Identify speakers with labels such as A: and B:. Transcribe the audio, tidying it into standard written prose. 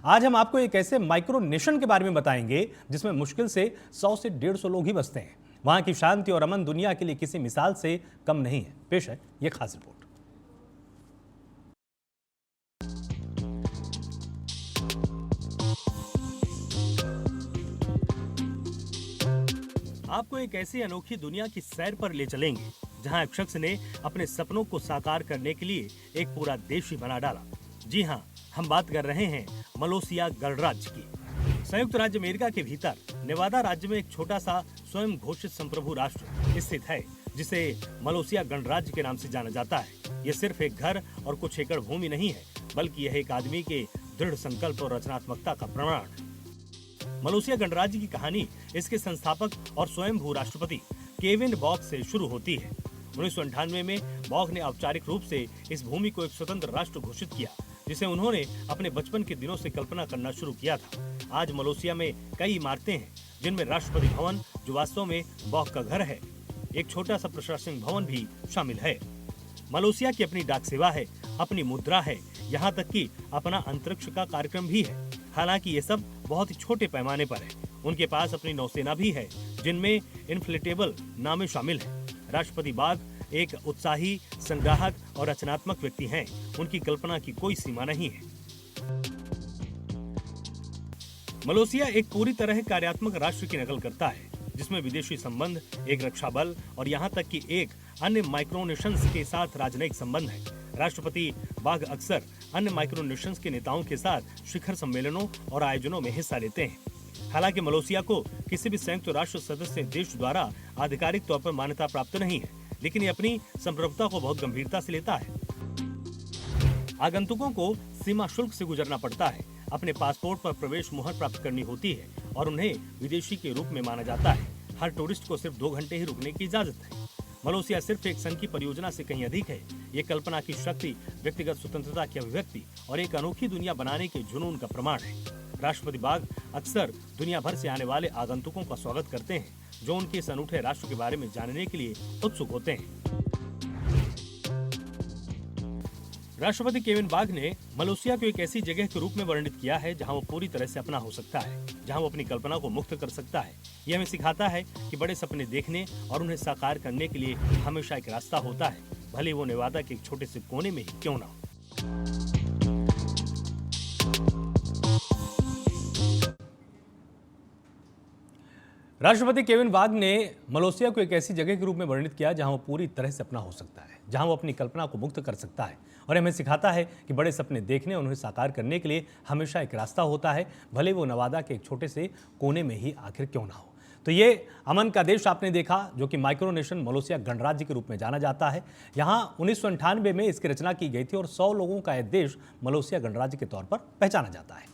A: आज हम आपको एक ऐसे माइक्रो नेशन के बारे में बताएंगे जिसमें मुश्किल से 100 से 150 लोग ही बसते हैं। वहां की शांति और अमन दुनिया के लिए किसी मिसाल से कम नहीं है। पेश है ये खास रिपोर्ट। आपको एक ऐसी अनोखी दुनिया की सैर पर ले चलेंगे जहां एक शख्स ने अपने सपनों को साकार करने के लिए एक पूरा देश ही बना डाला। जी हां, हम बात कर रहे हैं मलेशिया गणराज्य की। संयुक्त राज्य अमेरिका के भीतर नेवादा राज्य में एक छोटा सा स्वयं घोषित संप्रभु राष्ट्र स्थित है जिसे मलेशिया गणराज्य के नाम से जाना जाता है। ये सिर्फ एक घर और कुछ एकड़ भूमि नहीं है, बल्कि यह एक आदमी के दृढ़ संकल्प और रचनात्मकता का प्रमाण है। मलेशिया गणराज्य की कहानी इसके संस्थापक और स्वयं भू राष्ट्रपति केविन बॉक से शुरू होती है। 1998 में बॉक ने औपचारिक रूप से इस भूमि को एक स्वतंत्र राष्ट्र घोषित किया, जिसे उन्होंने अपने बचपन के दिनों से कल्पना करना शुरू किया था। आज मलेशिया में कई इमारतें हैं, जिनमें राष्ट्रपति भवन, जो वास्तव में बॉक का घर है, एक छोटा सा प्रशासनिक भवन भी शामिल है। मलेशिया की अपनी डाक सेवा है, अपनी मुद्रा है, यहाँ तक कि अपना अंतरिक्ष का कार्यक्रम भी है। हालांकि ये सब बहुत ही छोटे पैमाने पर है। उनके पास अपनी नौसेना भी है, जिनमें इन्फ्लेटेबल नावें शामिल हैं। राष्ट्रपति बाघ एक उत्साही, संग्राहक और रचनात्मक व्यक्ति हैं। उनकी कल्पना की कोई सीमा नहीं है। मलेशिया एक पूरी तरह कार्यात्मक राष्ट्र की नकल करता है, जिसमें विदेशी संबंध, एक रक्षा बल और यहाँ तक कि एक अन्य माइक्रोनेशंस के साथ राजनयिक संबंध है। राष्ट्रपति बाघ अक्सर अन्य माइक्रोनेशंस के नेताओं के साथ शिखर सम्मेलनों और आयोजनों में हिस्सा लेते हैं। हालांकि मलेशिया को किसी भी संयुक्त राष्ट्र सदस्य देश द्वारा आधिकारिक तौर पर मान्यता प्राप्त नहीं है, लेकिन ये अपनी संप्रभुता को बहुत गंभीरता से लेता है। आगंतुकों को सीमा शुल्क से गुजरना पड़ता है, अपने पासपोर्ट पर प्रवेश मुहर प्राप्त करनी होती है और उन्हें विदेशी के रूप में माना जाता है। हर टूरिस्ट को सिर्फ 2 घंटे ही रुकने की इजाजत है। मलेशिया सिर्फ एक संघ की परियोजना से कहीं अधिक है। ये कल्पना की शक्ति, व्यक्तिगत स्वतंत्रता की अभिव्यक्ति और एक अनोखी दुनिया बनाने के जुनून का प्रमाण है। राष्ट्रपति बाघ अक्सर दुनिया भर से आने वाले आगंतुकों का स्वागत करते हैं, जो उनके इस अनूठे राष्ट्र के बारे में जानने के लिए उत्सुक होते हैं। राष्ट्रपति केविन बाघ ने मलेशिया को एक ऐसी जगह के रूप में वर्णित किया है जहां वो पूरी तरह से अपना हो सकता है, जहां वो अपनी कल्पना को मुक्त कर सकता है। ये हमें सिखाता है कि बड़े सपने देखने और उन्हें साकार करने के लिए हमेशा एक रास्ता होता है, भले वो नेवादा के एक छोटे से कोने में ही क्यों ना हो। राष्ट्रपति केविन बाघ ने मलेशिया को एक ऐसी जगह के रूप में वर्णित किया जहां वो पूरी तरह से अपना हो सकता है, जहां वो अपनी कल्पना को मुक्त कर सकता है और हमें सिखाता है कि बड़े सपने देखने और उन्हें साकार करने के लिए हमेशा एक रास्ता होता है, भले वो नवादा के एक छोटे से कोने में ही आखिर क्यों ना हो। तो ये अमन का देश आपने देखा, जो कि माइक्रोनेशन मलेशिया गणराज्य के रूप में जाना जाता है। यहाँ 1998 में इसकी रचना की गई थी और 100 लोगों का यह देश मलेशिया गणराज्य के तौर पर पहचाना जाता है।